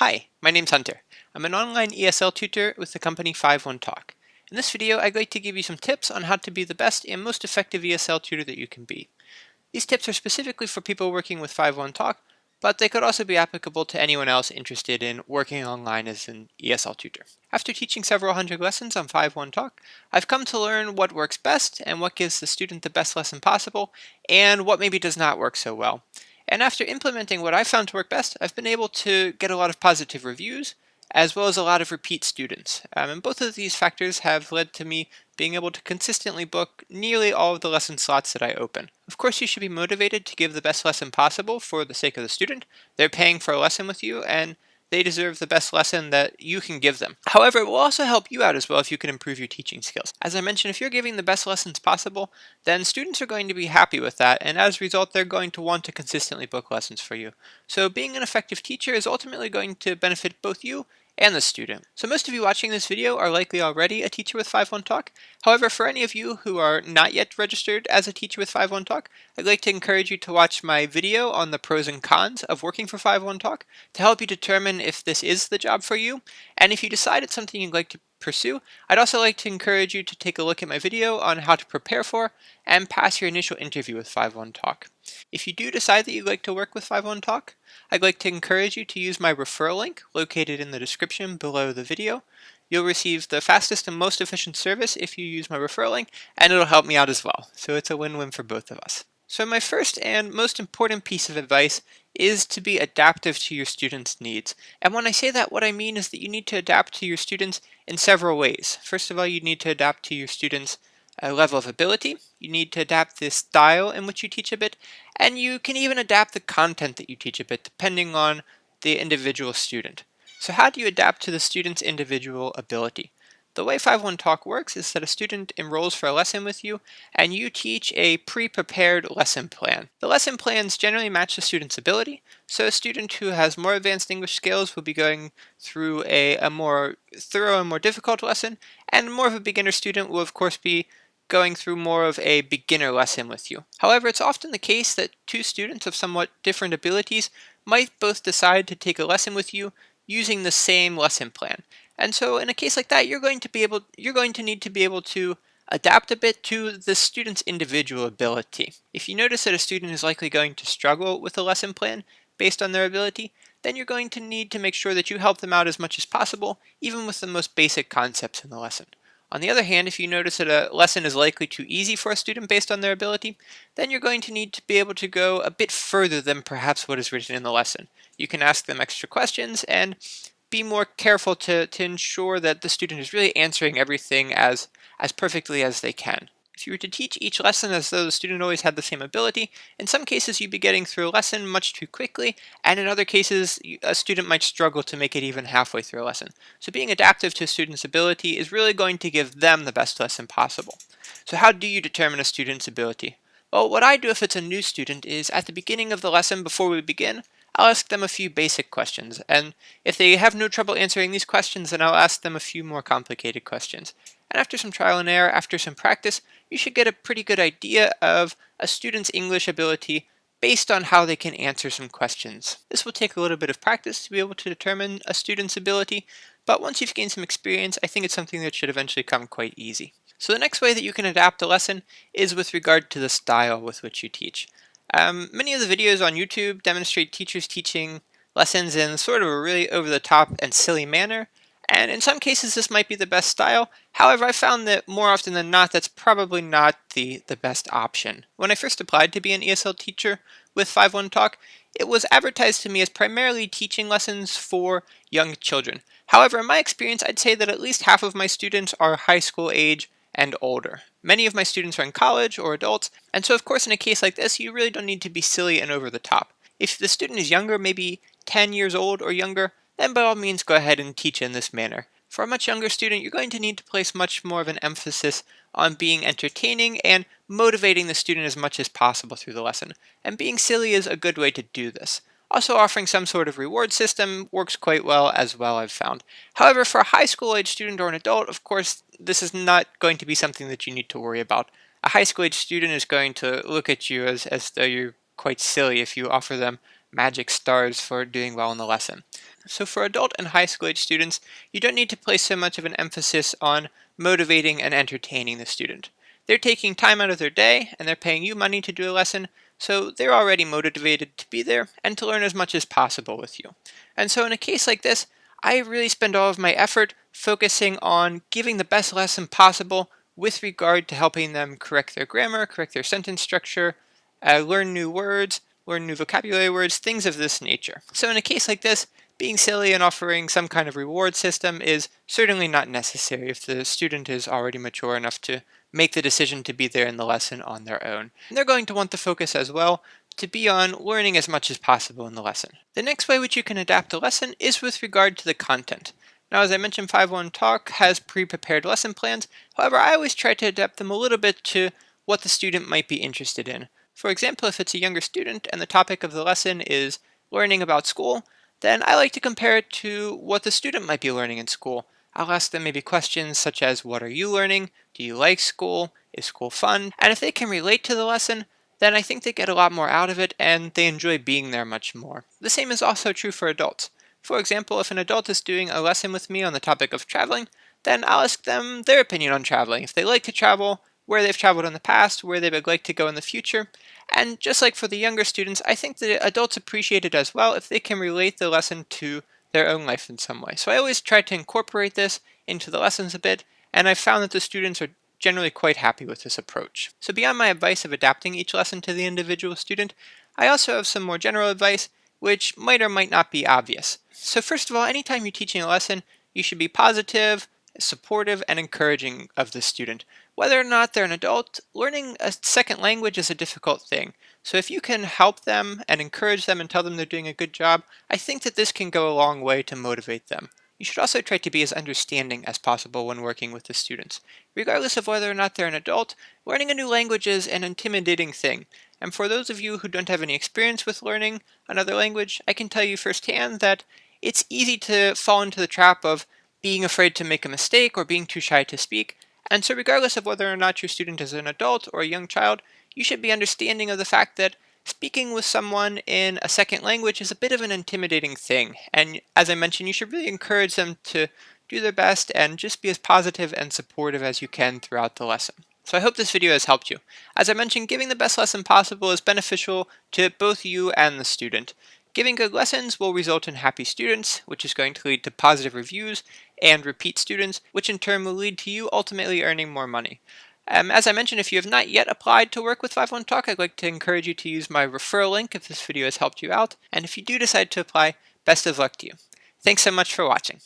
Hi, my name's Hunter. I'm an online ESL tutor with the company 51Talk. In this video, I'd like to give you some tips on how to be the best and most effective ESL tutor that you can be. These tips are specifically for people working with 51Talk, but they could also be applicable to anyone else interested in working online as an ESL tutor. After teaching several hundred lessons on 51Talk, I've come to learn what works best and what gives the student the best lesson possible, and what maybe does not work so well. And after implementing what I found to work best, I've been able to get a lot of positive reviews, as well as a lot of repeat students. And both of these factors have led to me being able to consistently book nearly all of the lesson slots that I open. Of course, you should be motivated to give the best lesson possible for the sake of the student. They're paying for a lesson with you, and they deserve the best lesson that you can give them. However, it will also help you out as well if you can improve your teaching skills. As I mentioned, if you're giving the best lessons possible, then students are going to be happy with that, and as a result, they're going to want to consistently book lessons for you. So being an effective teacher is ultimately going to benefit both you and the student. So most of you watching this video are likely already a teacher with 51Talk. However, for any of you who are not yet registered as a teacher with 51Talk, I'd like to encourage you to watch my video on the pros and cons of working for 51Talk to help you determine if this is the job for you. And if you decide it's something you'd like to pursue, I'd also like to encourage you to take a look at my video on how to prepare for and pass your initial interview with 51Talk. If you do decide that you'd like to work with 51Talk, I'd like to encourage you to use my referral link located in the description below the video. You'll receive the fastest and most efficient service if you use my referral link, and it'll help me out as well. So it's a win-win for both of us. So my first and most important piece of advice is to be adaptive to your students' needs. And when I say that, what I mean is that you need to adapt to your students in several ways. First of all, you need to adapt to your students' level of ability. You need to adapt the style in which you teach a bit, and you can even adapt the content that you teach a bit depending on the individual student. So how do you adapt to the student's individual ability? The way 51Talk works is that a student enrolls for a lesson with you, and you teach a pre-prepared lesson plan. The lesson plans generally match the student's ability, so a student who has more advanced English skills will be going through a more thorough and more difficult lesson, and more of a beginner student will of course be going through more of a beginner lesson with you. However, it's often the case that two students of somewhat different abilities might both decide to take a lesson with you using the same lesson plan. And so in a case like that, you're going to need to be able to adapt a bit to the student's individual ability. If you notice that a student is likely going to struggle with a lesson plan based on their ability, then you're going to need to make sure that you help them out as much as possible, even with the most basic concepts in the lesson. On the other hand, if you notice that a lesson is likely too easy for a student based on their ability, then you're going to need to be able to go a bit further than perhaps what is written in the lesson. You can ask them extra questions and be more careful to ensure that the student is really answering everything as perfectly as they can. If you were to teach each lesson as though the student always had the same ability, in some cases you'd be getting through a lesson much too quickly, and in other cases a student might struggle to make it even halfway through a lesson. So being adaptive to a student's ability is really going to give them the best lesson possible. So how do you determine a student's ability? Well, what I do if it's a new student is at the beginning of the lesson, before we begin, I'll ask them a few basic questions, and if they have no trouble answering these questions, then I'll ask them a few more complicated questions. And after some trial and error, after some practice, you should get a pretty good idea of a student's English ability based on how they can answer some questions. This will take a little bit of practice to be able to determine a student's ability, but once you've gained some experience, I think it's something that should eventually come quite easy. So the next way that you can adapt a lesson is with regard to the style with which you teach. Many of the videos on YouTube demonstrate teachers teaching lessons in sort of a really over-the-top and silly manner, and in some cases this might be the best style. However, I found that more often than not that's probably not the best option. When I first applied to be an ESL teacher with 51Talk, it was advertised to me as primarily teaching lessons for young children. However, in my experience, I'd say that at least half of my students are high school age and older. Many of my students are in college or adults, and so of course in a case like this you really don't need to be silly and over the top. If the student is younger, maybe 10 years old or younger, then by all means go ahead and teach in this manner. For a much younger student, you're going to need to place much more of an emphasis on being entertaining and motivating the student as much as possible through the lesson, and being silly is a good way to do this. Also, offering some sort of reward system works quite well as well, I've found. However, for a high school age student or an adult, of course, this is not going to be something that you need to worry about. A high school age student is going to look at you as though you're quite silly if you offer them magic stars for doing well in the lesson. So for adult and high school age students, you don't need to place so much of an emphasis on motivating and entertaining the student. They're taking time out of their day and they're paying you money to do a lesson, so they're already motivated to be there and to learn as much as possible with you. And so in a case like this, I really spend all of my effort focusing on giving the best lesson possible with regard to helping them correct their grammar, correct their sentence structure, learn new words, learn new vocabulary words, things of this nature. So in a case like this, being silly and offering some kind of reward system is certainly not necessary if the student is already mature enough to make the decision to be there in the lesson on their own. And they're going to want the focus as well to be on learning as much as possible in the lesson. The next way which you can adapt a lesson is with regard to the content. Now, as I mentioned, 5-1 Talk has pre-prepared lesson plans. However, I always try to adapt them a little bit to what the student might be interested in. For example, if it's a younger student and the topic of the lesson is learning about school, then I like to compare it to what the student might be learning in school. I'll ask them maybe questions such as, what are you learning? Do you like school? Is school fun? And if they can relate to the lesson, then I think they get a lot more out of it and they enjoy being there much more. The same is also true for adults. For example, if an adult is doing a lesson with me on the topic of traveling, then I'll ask them their opinion on traveling. If they like to travel, where they've traveled in the past, where they would like to go in the future. And just like for the younger students, I think the adults appreciate it as well if they can relate the lesson to their own life in some way. So I always try to incorporate this into the lessons a bit, and I've found that the students are generally quite happy with this approach. So beyond my advice of adapting each lesson to the individual student, I also have some more general advice which might or might not be obvious. So first of all, anytime you're teaching a lesson, you should be positive, supportive, and encouraging of the student. Whether or not they're an adult, learning a second language is a difficult thing. So if you can help them and encourage them and tell them they're doing a good job, I think that this can go a long way to motivate them. You should also try to be as understanding as possible when working with the students. Regardless of whether or not they're an adult, learning a new language is an intimidating thing. And for those of you who don't have any experience with learning another language, I can tell you firsthand that it's easy to fall into the trap of being afraid to make a mistake or being too shy to speak. And so regardless of whether or not your student is an adult or a young child, you should be understanding of the fact that speaking with someone in a second language is a bit of an intimidating thing. And as I mentioned, you should really encourage them to do their best and just be as positive and supportive as you can throughout the lesson. So I hope this video has helped you. As I mentioned, giving the best lesson possible is beneficial to both you and the student. Giving good lessons will result in happy students, which is going to lead to positive reviews and repeat students, which in turn will lead to you ultimately earning more money. As I mentioned, if you have not yet applied to work with 5-1 Talk, I'd like to encourage you to use my referral link if this video has helped you out. And if you do decide to apply, best of luck to you. Thanks so much for watching.